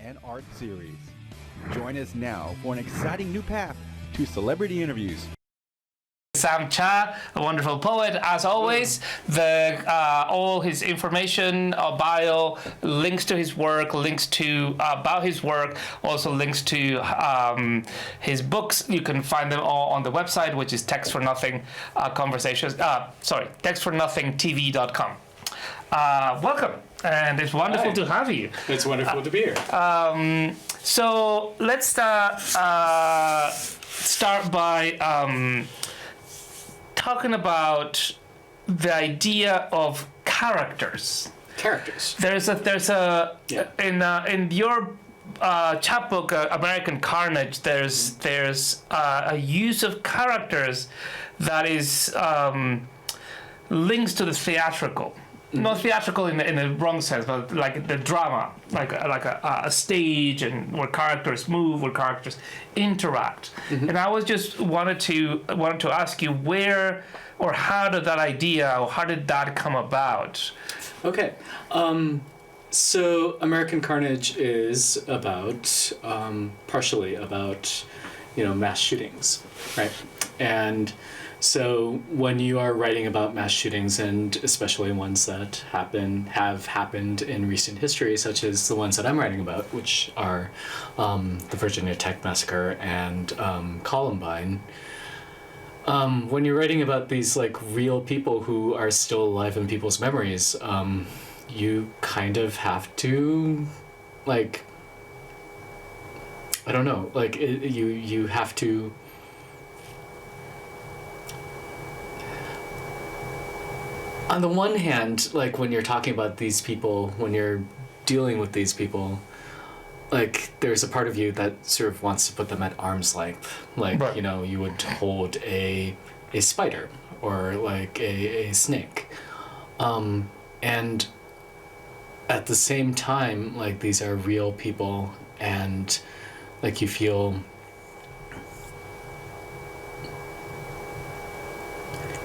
and Art series. Join us now for an exciting new path to celebrity interviews. Sam Cha, a wonderful poet, as always. All his information, bio, links to his work, links to about his work, also links to his books. You can find them all on the website, which is Text for Nothing textfornothingtv.com. Welcome, and it's wonderful to have you. It's wonderful to be here. So let's start by talking about the idea of characters. There's a in your chapbook, American Carnage. There's a use of characters that is links to the theatrical. Not theatrical in the wrong sense, but like the drama, like a stage, and where characters move, where characters interact. And I was just wanted to ask you where or how did that idea, or how did that come about? Okay, so American Carnage is about partially about mass shootings, right? And so when you are writing about mass shootings, and especially ones that have happened in recent history, such as the ones that I'm writing about, which are the Virginia Tech massacre and Columbine, when you're writing about these like real people who are still alive in people's memories, you kind of have to, like, I don't know, like you have to. On the one hand, like when you're talking about these people, when you're dealing with these people, like there's a part of you that sort of wants to put them at arm's length. Like, right. You would hold a spider or like a snake. And at the same time, like these are real people, and like you feel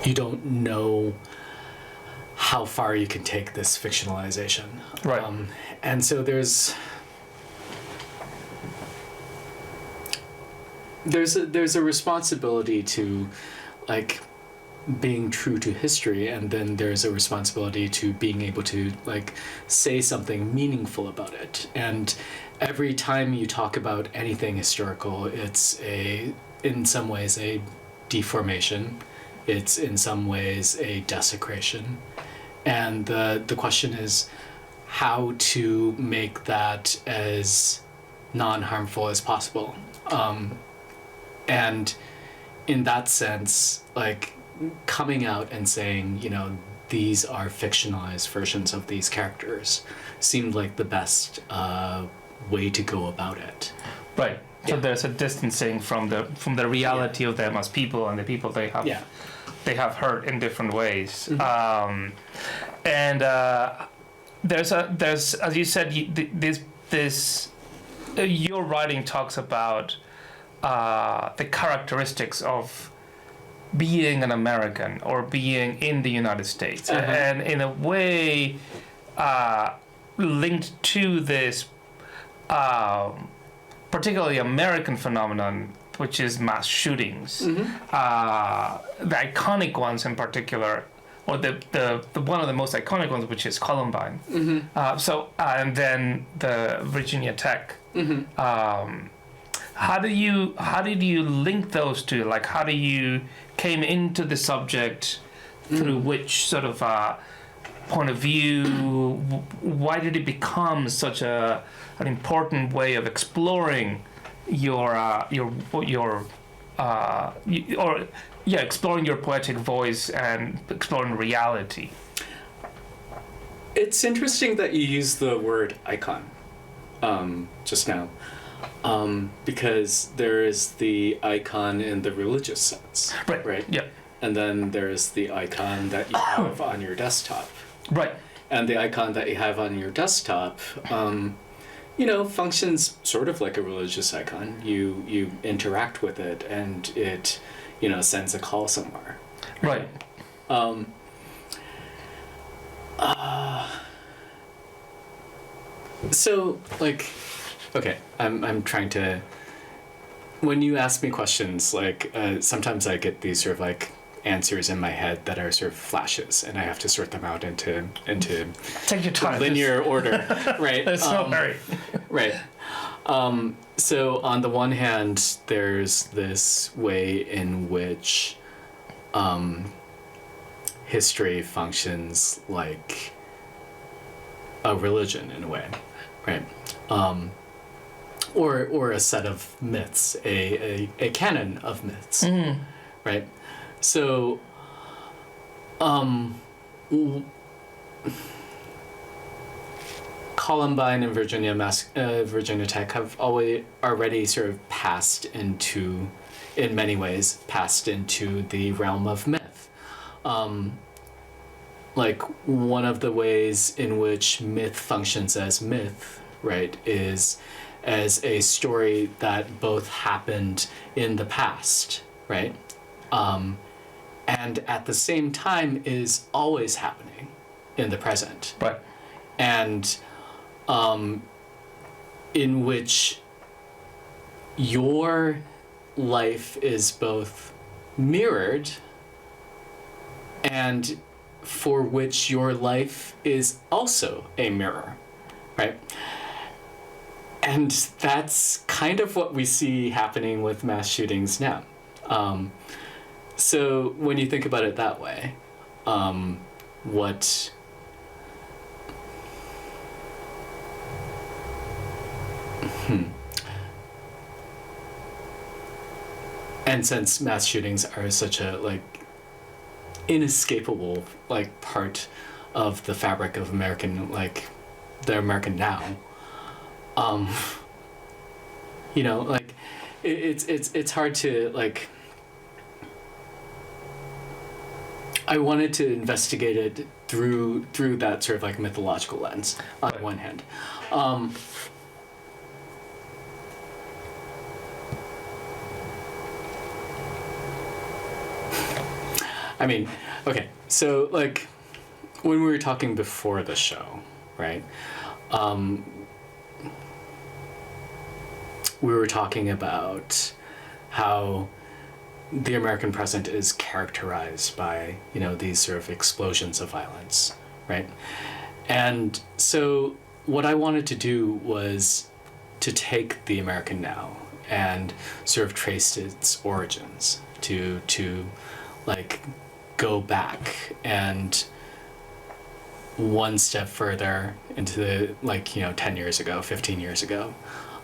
you don't know how far you can take this fictionalization. Right. And so there's a responsibility to like being true to history, and then there's a responsibility to being able to like say something meaningful about it. And every time you talk about anything historical, it's in some ways a deformation. It's in some ways a desecration. And the question is how to make that as non-harmful as possible. And in that sense, like coming out and saying, these are fictionalized versions of these characters seemed like the best way to go about it. Right. So there's a distancing from the reality of them as people and the people they have. Yeah. They have hurt in different ways. And there's as you said, your writing talks about the characteristics of being an American or being in the United States, and in a way linked to this particularly American phenomenon, which is mass shootings. The iconic ones in particular, or the one of the most iconic ones, which is Columbine. And then the Virginia Tech. How did you link those two? Like, how do you came into the subject through which sort of point of view? Why did it become such an important way of exploring exploring your poetic voice and exploring reality? It's interesting that you use the word icon just now, because there is the icon in the religious sense, right? Yeah. And then there's the icon that you have on your desktop. Right. And the icon that you have on your desktop, functions sort of like a religious icon. You interact with it, and it, sends a call somewhere. Right. So, like, okay, I'm trying to. When you ask me questions, like sometimes I get these sort of like answers in my head that are sort of flashes, and I have to sort them out into take your time. Linear order, right? There's no hurry. Right. So on the one hand, there's this way in which history functions like a religion in a way, right? Or a set of myths, a canon of myths, right? So, Columbine and Virginia Tech have already sort of passed into, in many ways, passed into the realm of myth. Like one of the ways in which myth functions as myth, right, is as a story that both happened in the past, right, and at the same time is always happening in the present. Right. And in which your life is both mirrored and for which your life is also a mirror, right? And that's kind of what we see happening with mass shootings now. So when you think about it that way, what... And since mass shootings are such a inescapable part of the fabric of American the American now, it's hard to I wanted to investigate it through that sort of mythological lens on one hand. I mean, okay, so when we were talking before the show, right? We were talking about how the American present is characterized by, these sort of explosions of violence, right? And so what I wanted to do was to take the American now and sort of trace its origins to go back and one step further into the 10 years ago, 15 years ago,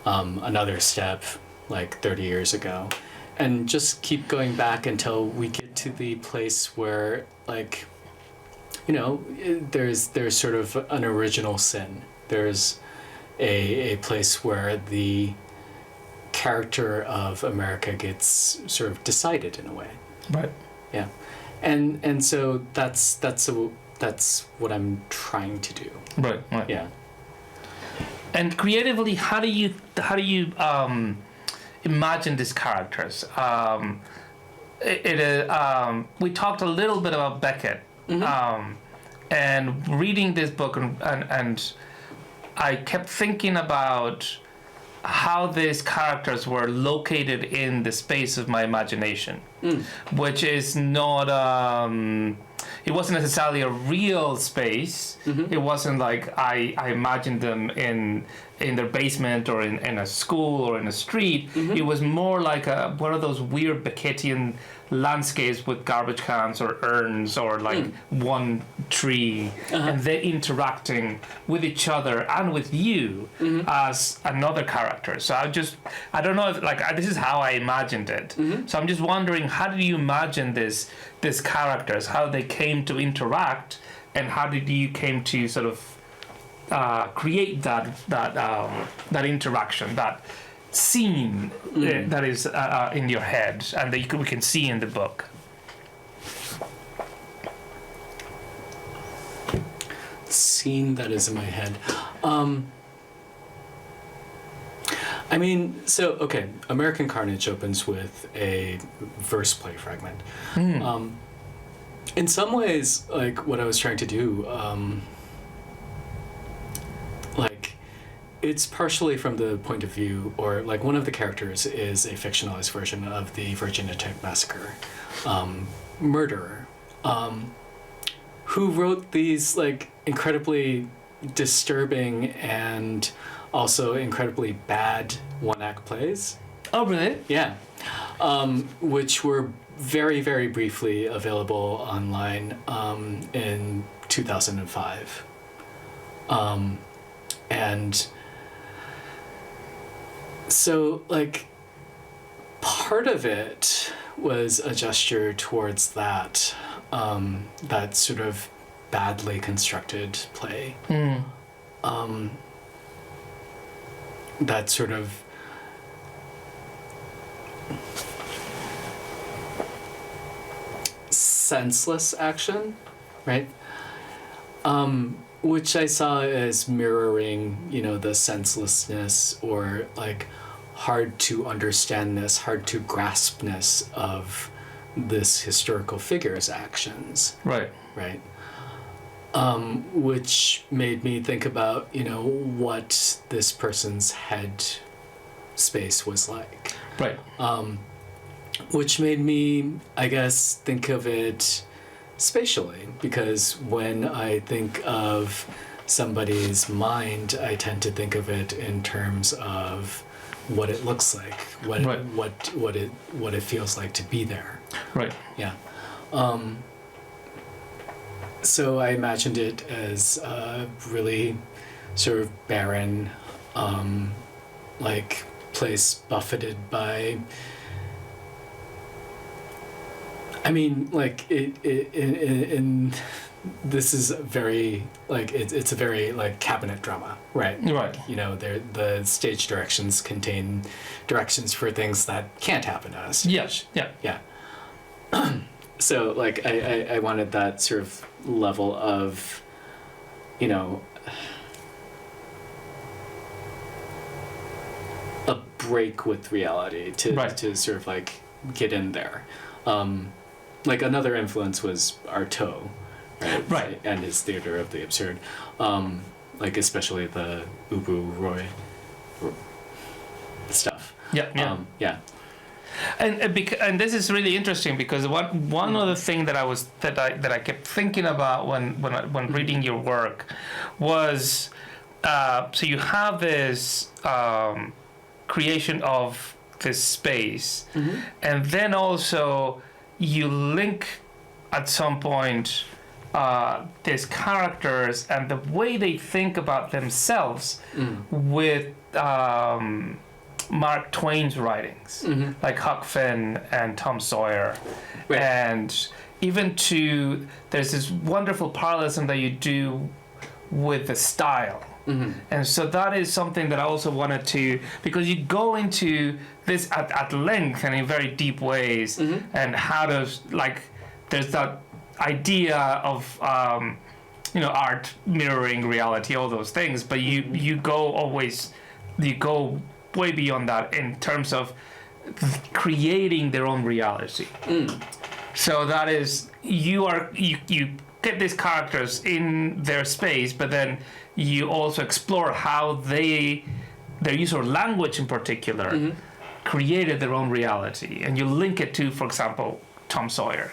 another step 30 years ago, and just keep going back until we get to the place where there's sort of an original sin. There's a place where the character of America gets sort of decided in a way. Right. Yeah. And so that's what I'm trying to do. Right. Yeah. And creatively, how do you imagine these characters? We talked a little bit about Beckett, and reading this book, and I kept thinking about how these characters were located in the space of my imagination, which is not it wasn't necessarily a real space. It wasn't like I imagined them in their basement or in a school or in a street. It was more like one of those weird Beckettian landscapes with garbage cans or urns or one tree, and they interacting with each other and with you as another character. So I don't know if this is how I imagined it. So I'm just wondering, how did you imagine these characters, how they came to interact, and how did you came to sort of create that interaction, that scene that is in your head and that we can see in the book? Scene that is in my head. I mean, so, okay, American Carnage opens with a verse play fragment. In some ways, what I was trying to do, it's partially from the point of view, or like one of the characters is a fictionalized version of the Virginia Tech massacre murderer, who wrote these like incredibly disturbing and also incredibly bad one-act plays. Oh, really? Yeah. Which were very, very briefly available online in 2005. And so, like, part of it was a gesture towards that, that sort of badly constructed play. That sort of senseless action, right? Which I saw as mirroring, you know, the senselessness or like hard to understandness, hard to graspness of this historical figure's actions. Right. Right. Which made me think about, you know, what this person's head space was like. Right. Which made me, I guess, think of it spatially, because when I think of somebody's mind, I tend to think of it in terms of what it looks like, what Right. what it feels like to be there. Right. Yeah. So I imagined it as a really sort of barren, like place buffeted by. I mean, like in this is very like it's a very like cabinet drama, right? Right. You know, the stage directions contain directions for things that can't happen on a stage. Yes. Yeah. Yeah. So like I wanted that sort of level of, you know, a break with reality to Right. to sort of like get in there. Like another influence was Artaud, right? Right. And his theater of the absurd, like especially the Ubu Roy stuff. Yeah. Yeah. Yeah. And this is really interesting because one other thing that I kept thinking about when reading your work was so you have this creation of this space, and then also you link at some point these characters and the way they think about themselves with Mark Twain's writings, like Huck Finn and Tom Sawyer. Right. And even there's this wonderful parallelism that you do with the style. And so that is something that I also wanted to, because you go into this at length and in very deep ways, and how does, like, there's that idea of, art mirroring reality, all those things, but you go way beyond that in terms of creating their own reality. So that is, you get these characters in their space, but then you also explore how their use of language in particular created their own reality, and you link it to, for example, Tom Sawyer.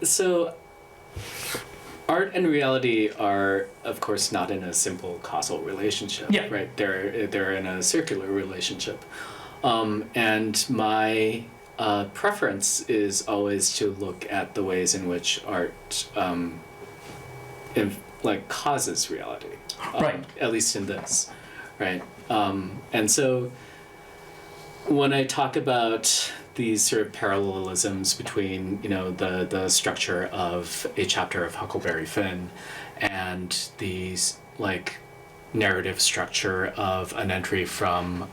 So art and reality are, of course, not in a simple causal relationship. Yeah. Right. They're in a circular relationship, and my preference is always to look at the ways in which art causes reality. Right. At least in this, right? And so when I talk about these sort of parallelisms between, you know, the structure of a chapter of Huckleberry Finn and these like narrative structure of an entry from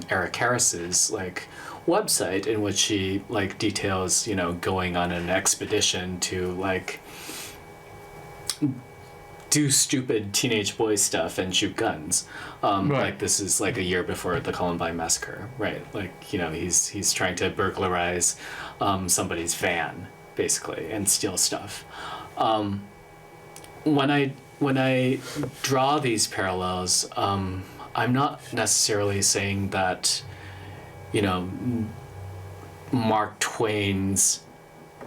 Eric Harris's like website in which he like details, you know, going on an expedition to like do stupid teenage boy stuff and shoot guns. Right. Like this is like a year before the Columbine massacre, right? Like, you know, he's trying to burglarize somebody's van basically and steal stuff. When I when I draw these parallels, I'm not necessarily saying that, you know, Mark Twain's,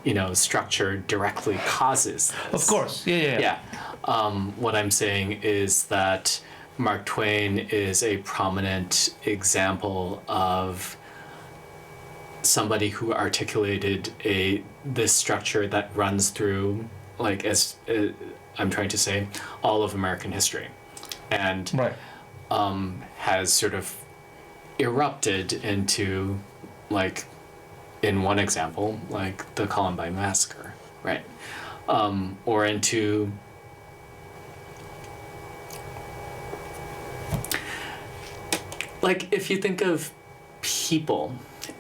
you know, structure directly causes this. Of course, yeah. What I'm saying is that Mark Twain is a prominent example of somebody who articulated this structure that runs through, like, as I'm trying to say, all of American history, and Right. has sort of erupted into, like, in one example, like the Columbine Massacre, right? Or into like, if you think of people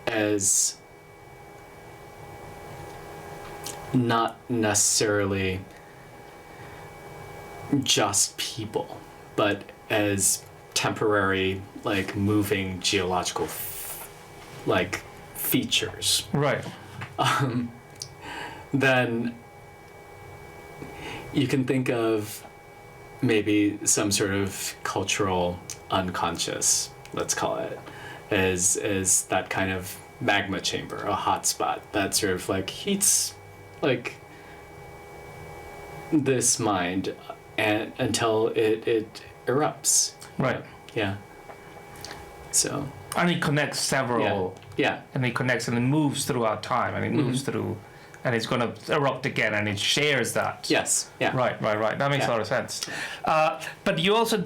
as not necessarily just people, but as temporary, like, moving geological like features, Right. then you can think of maybe some sort of cultural unconscious, let's call it, as that kind of magma chamber, a hot spot that sort of like heats, like, this mind and until it erupts. Right. Yeah. So. And it connects several. Yeah. And it connects and it moves throughout time, and it moves through, and it's going to erupt again, and it shares that. Yes. Yeah. Right. That makes a lot of sense. But you also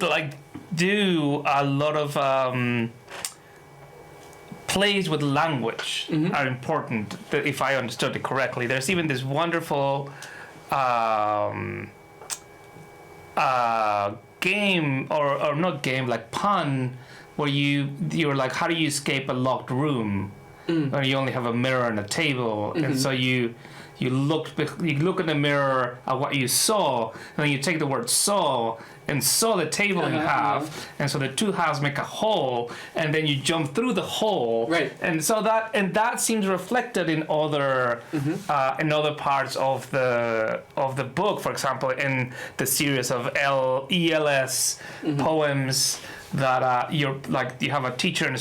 do a lot of plays with language are important, if I understood it correctly. There's even this wonderful game, or not game, like pun, where you're like, how do you escape a locked room? Or you only have a mirror and a table, and so you look in the mirror at what you saw, and then you take the word saw and saw the table in half, and so the two halves make a hole, and then you jump through the hole, right? And so that seems reflected in other parts of the book. For example, in the series of ELS poems, that you have a teacher and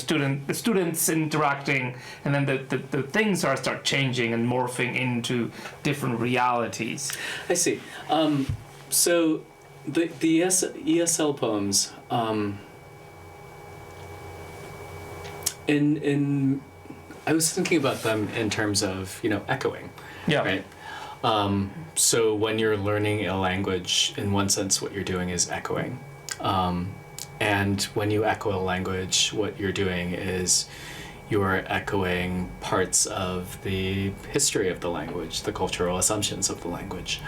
the students interacting, and then the things start changing and morphing into different realities. I see. So the ESL poems, in I was thinking about them in terms of, you know, echoing. Yeah. Right. So when you're learning a language, in one sense, what you're doing is echoing. And when you echo a language, what you're doing is you're echoing parts of the history of the language, the cultural assumptions of the language.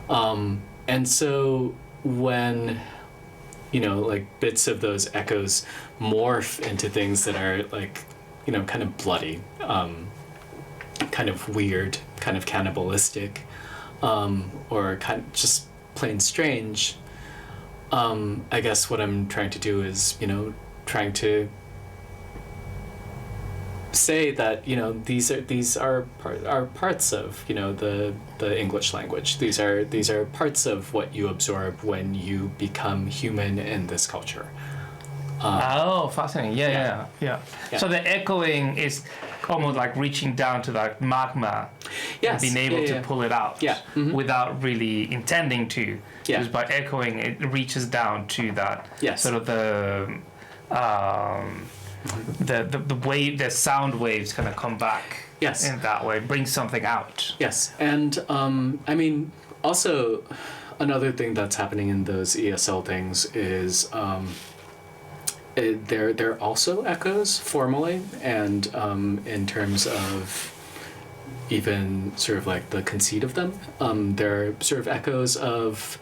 And so when, you know, like, bits of those echoes morph into things that are, like, you know, kind of bloody, kind of weird, kind of cannibalistic, or kind of just plain strange, I guess what I'm trying to do is, you know, trying to say that, you know, these are parts of, you know, the English language. These are parts of what you absorb when you become human in this culture. Fascinating. Yeah. So the echoing is almost like reaching down to that magma, and being able to pull it out without really intending to. Just by echoing, it reaches down to that sort of the wave, the sound waves kind of come back. Yes. In that way, bring something out. Yes, and I mean, also another thing that's happening in those ESL things is they're also echoes formally, and in terms of even sort of like the conceit of them, they're sort of echoes of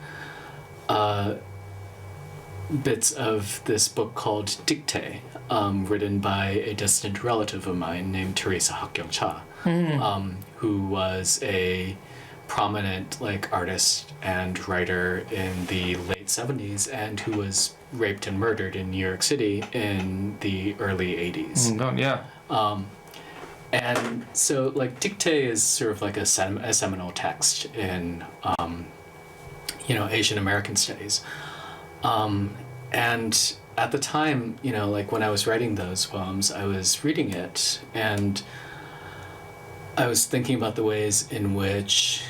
bits of this book called Dictee, written by a distant relative of mine named Teresa Hakkyung-cha, who was a prominent, like, artist and writer in the late 70s, and who was raped and murdered in New York City in the early 80s. And so, like, Dictee is sort of like a seminal text in Asian American studies. And at the time, like when I was writing those poems, I was reading it and I was thinking about the ways in which,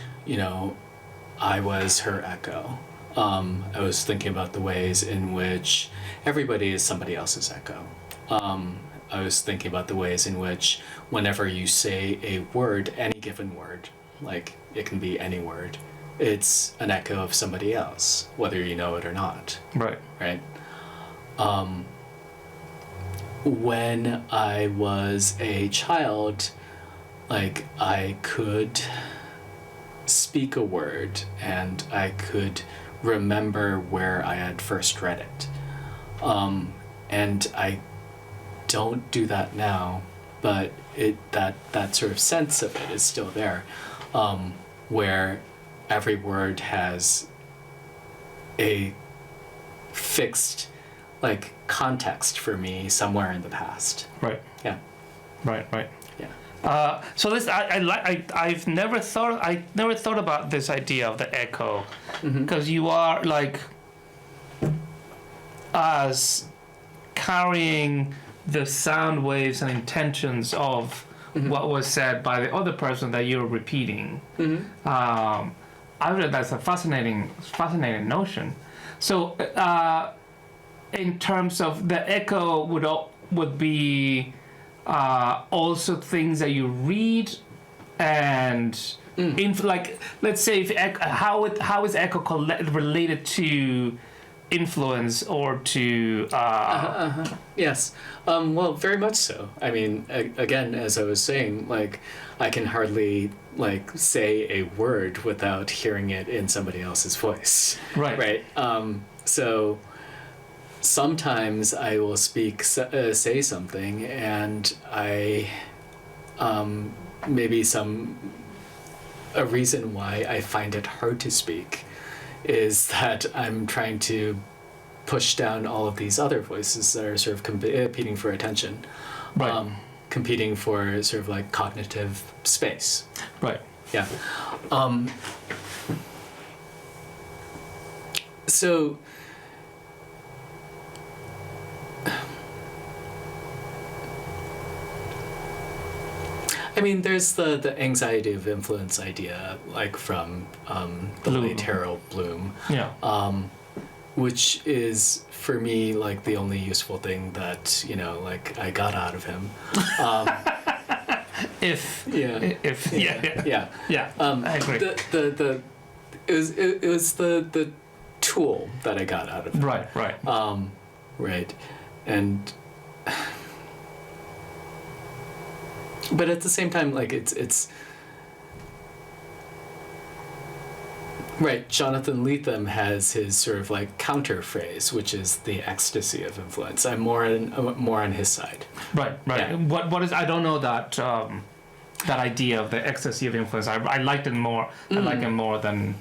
I was her echo. I was thinking about the ways in which everybody is somebody else's echo. I was thinking about the ways in which whenever you say a word, any given word, like it can be any word, it's an echo of somebody else, whether you know it or not. Right. Right? When I was a child, like I could speak a word and I could remember where I had first read it. And I don't do that now, but that sort of sense of it is still there, where every word has a fixed context for me somewhere in the past. Right. Yeah. Right. Yeah. So this I've never thought about this idea of the echo, because you are as carrying the sound waves and intentions of what was said by the other person that you're repeating. I read that's a fascinating notion. So in terms of the echo would be also things that you read and let's say how is echo related to influence or to Yes. Well, very much so. I mean, again, as I was saying, I can hardly say a word without hearing it in somebody else's voice. Right. So sometimes I will say something, and I maybe a reason why I find it hard to speak is that I'm trying to push down all of these other voices that are sort of competing for attention, competing for sort of cognitive space. Right. Yeah. So I mean, there's the anxiety of influence idea, from the late Harold Bloom. Yeah. Which is for me the only useful thing that I got out of him. Yeah. I agree. It was the tool that I got out of him. Right. Right, and but at the same time, it's right. Jonathan Lethem has his sort of counter phrase, which is the ecstasy of influence. I'm more on his side. Right. Yeah. What is? I don't know that that idea of the ecstasy of influence. I liked it more. I like it more than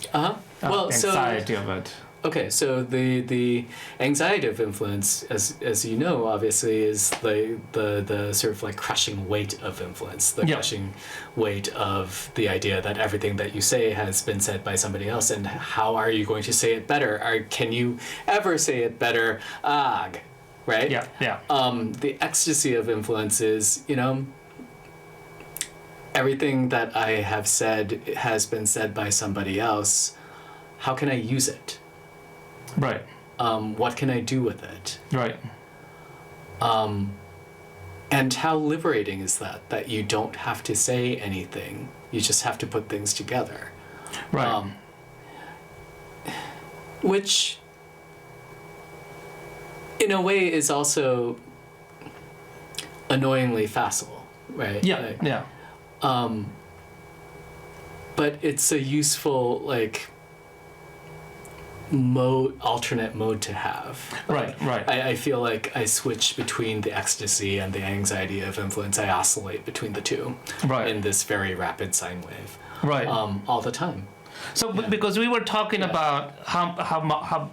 anxiety of it. Okay, so the anxiety of influence, as you know, obviously, is the sort of crushing weight of influence, the crushing weight of the idea that everything that you say has been said by somebody else, and how are you going to say it better? Can you ever say it better? Right? Yeah. The ecstasy of influence is, everything that I have said has been said by somebody else. How can I use it? Right. What can I do with it? Right. And how liberating is that you don't have to say anything. You just have to put things together. Right. Which, in a way, is also annoyingly facile, right? Yeah. But it's a useful, alternate mode to have. Right. I feel like I switch between the ecstasy and the anxiety of influence. I oscillate between the two. Right. In this very rapid sine wave. Right. All the time. So because we were talking about how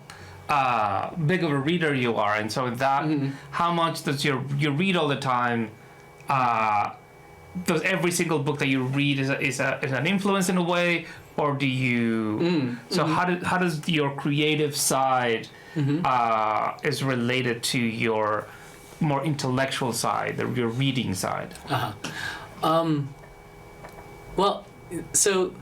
big of a reader you are, and so that how much does you read all the time? Does every single book that you read is an influence in a way, or do you? So how does your creative side is related to your more intellectual side, your reading side? Well, so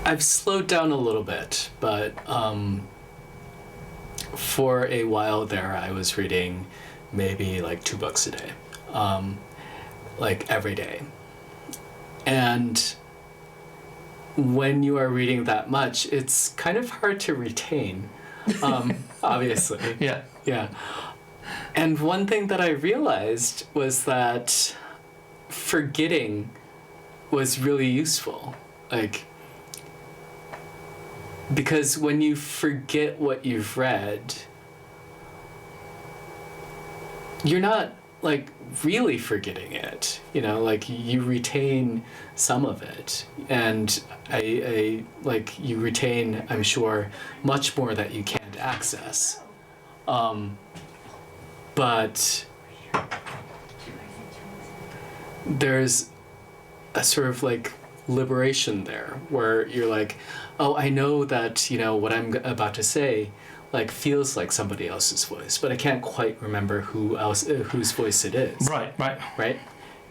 I've slowed down a little bit, but for a while there, I was reading maybe like 2 books a day, like every day. And when you are reading that much, it's kind of hard to retain, obviously. Yeah. Yeah. And one thing that I realized was that forgetting was really useful. Like, because when you forget what you've read, you're not like really forgetting it, you know, like you retain some of it, and I like you retain, I'm sure, much more that you can't access. But there's a sort of like liberation there where you're like, oh, I know that, you know, what I'm about to say like feels like somebody else's voice, but I can't quite remember whose voice it is. Right.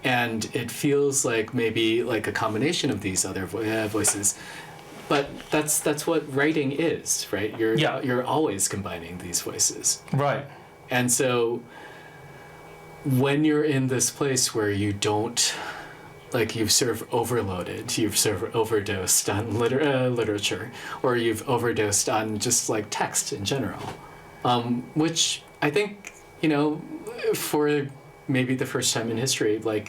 And it feels like maybe like a combination of these other voices, but that's what writing is, right? You're always combining these voices. Right. And so when you're in this place where you don't, like you've sort of overloaded, you've sort of overdosed on literature, or you've overdosed on just like text in general, which I think, you know, for maybe the first time in history, like